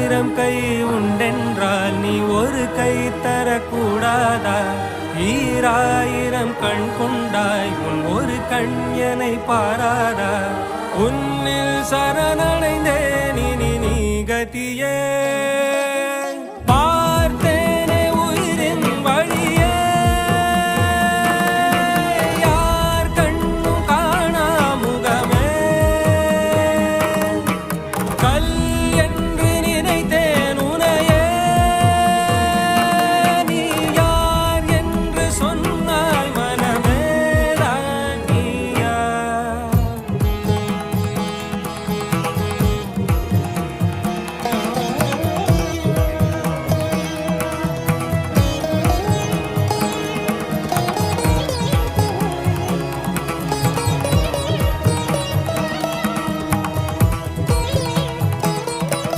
ஆயிரம் கை உண்டென்றால் நீ ஒரு கை தரக்கூடாதா? ஈராயிரம் கண் கொண்டாய் உன் ஒரு கண் என்னை பாராதா? உன்னில் சரணடைந்தேன் இனி நீ கதியே.